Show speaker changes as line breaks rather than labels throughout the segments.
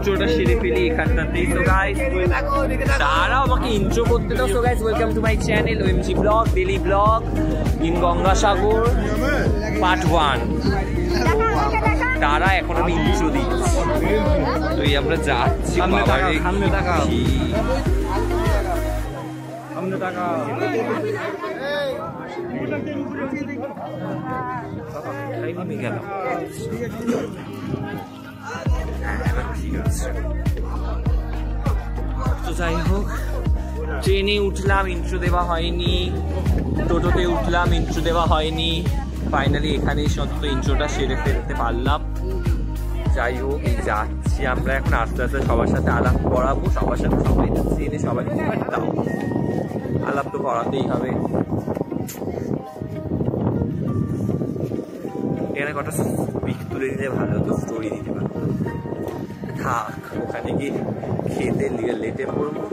ইন্ট্রোটা সেরে ফেলি এখানটাতেই। তো গাইস তারা আমাকে ইন্ট্রো করতে দাও। So guys welcome to my channel OMG blog, daily blog in Gangasagar part 1। তারা এখন আমি ইন্ট্রো দিচ্ছি। তো এই আমরা যাচ্ছি গেলাম। তো যাই হোক, ট্রেনে উঠলাম, ইন্ট্রো দেওয়া হয়নি, টোটোতে উঠলাম, ইন্ট্রো দেওয়া হয়নি। ফাইনালি এখানেই অন্তত ইন্ট্রোটা সেরে ফেলতে পারলাম। যাই হোক, এই যাচ্ছি আমরা এখন আস্তে আস্তে সবার সাথে আলাপ করাবো। সবার সাথে সবাই চেনে, সবাই দাও আলাপ তো করাতেই হবে। এখানে কটা পিক তুলে দিলে ভালো হতো, স্টোরি দিতে পারতো। থাক, ওখানে গিয়ে খেতে লেটে পড়বো।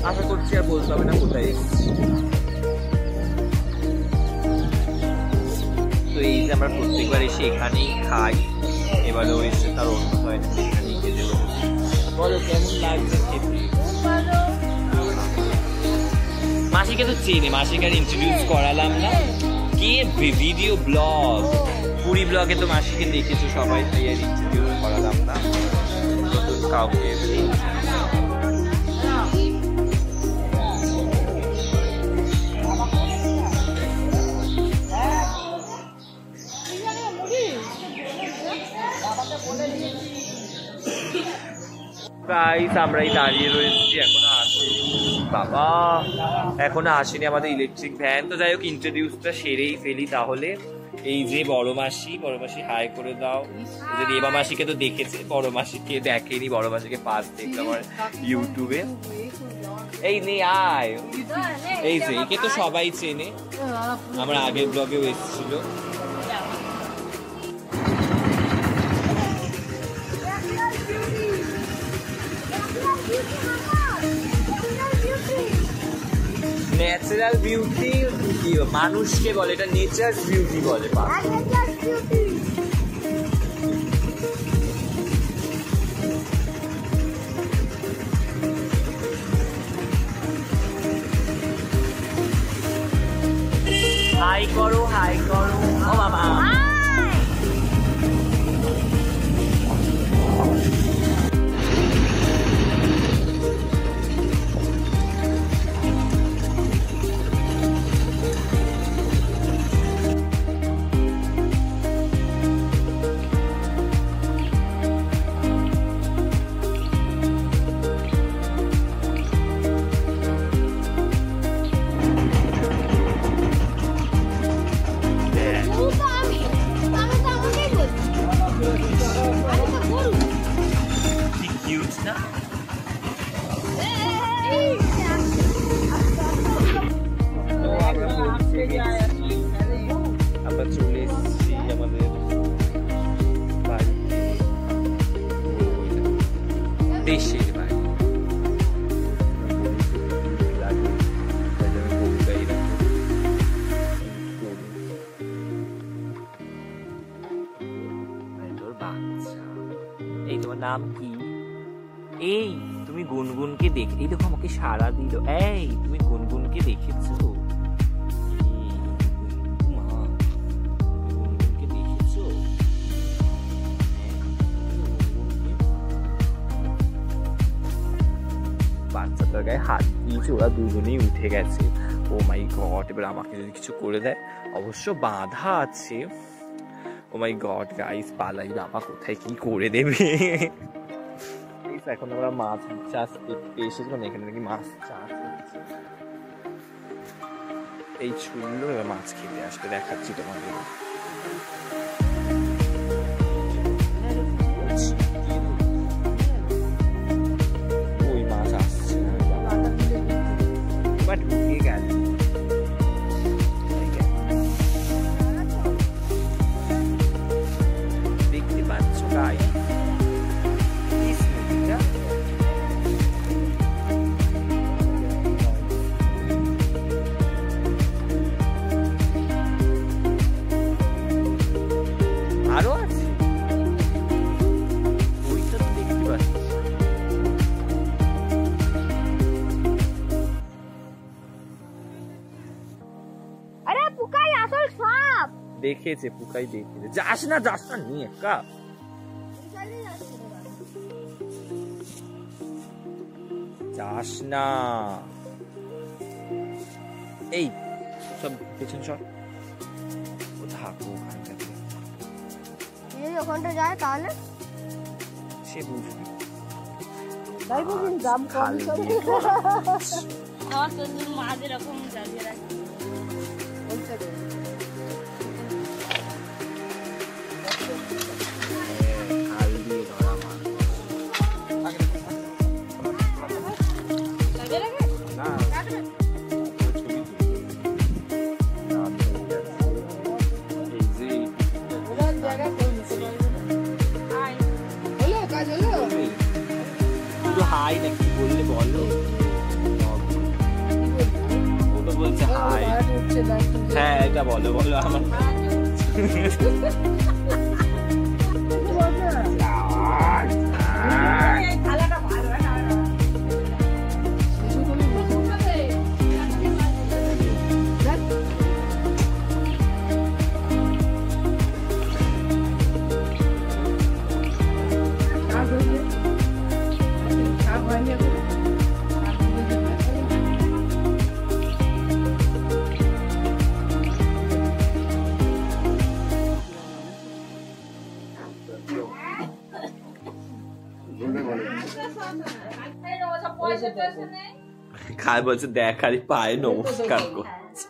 আশা করছি আর বলতে হবে না কোথায় এসেছি। তো এই যে আমরা প্রত্যেকবার এসে এখানেই খাই, এবারেও এসে তার অন্য হয় না, এখানেই খেতে বলছি। বলো কেমন লাগছে খেতে? মাসিকে তো চেনে, মাসিকে আর ইন্ট্রোডিউস করালাম না। কে ভিডিও ব্লগ, পুরী ব্লগে তো মাসিকে দেখেছো সবাই, তাই আর ইন্ট্রোডিউস করালাম না নতুন কাউকে। গাইস আমরাই দাঁড়িয়ে রয়েছি, এখনো আসেনি বাবা, এখনো আসেনি আমাদের ইলেকট্রিক ভ্যান। তো যাই হোক, ইন্ট্রোডিউসটা সেরেই ফেলি তাহলে। এই যে বড় মাসি, বড় মাসি হাই করে দাও। যে রেবা মাসিকে তো দেখেছে, বড় মাসিকে দেখেনি, বড় মাসিকে ফার্স্ট দেখলাম আমার ইউটিউবে। এই নে আয়, এই যে একে তো সবাই চেনে, আমার আগের ব্লগেও এসেছিল। ন্যাচারাল বিউটি মানুষকে বলে, এটা নেচার বিউটি বলে। হাই করো, হাই করো। ও বাবা, আমরা চলে এসেছি আমাদের দেশের বাড়ি। তোর বাচ্চা, এই তোমার নাম কি? এই তুমি গুনগুনকে দেখ, এই দেখো আমাকে সাড়া দিল। এই তুমি গুনগুনকে দেখেছো? বাচ্চাটার গায়ে হাত দিয়েছে, ওরা দুজনেই উঠে গেছে। ও মাই গড, এবার আমাকে যদি কিছু করে দেয়, অবশ্য বাঁধা আছে। ও মাই গড গাইস, পালাই বাবা, কোথায় কি করে দেবে। এখন আমরা মাছ চাষ দেখতে এসেছিলাম, এখানে নাকি মাছ চাষ হচ্ছে। এই ছুললো, এবার মাছ খেতে আসবে, দেখাচ্ছি তোমাদের। ওই মাছ আসছে বাট ঢুকে গেছে। দেখতে পাচ্ছ গাই, দেখেছে পুকাই দেখেছে। যাস না নিয়ে একা যাস না। এই সব পেছন সর, ও থাকো ওখানটাতে,
ওখানটা যায় তাহলে
সে বুঝবে।
আমার তো মা যেরকম যাবে
হাই নাকি বললে বলো, ও তো বলছে হাই। হ্যাঁ এটা বলো বলো আমার খায় বলছে দেখ খালি পায়ে নমস্কার করছে।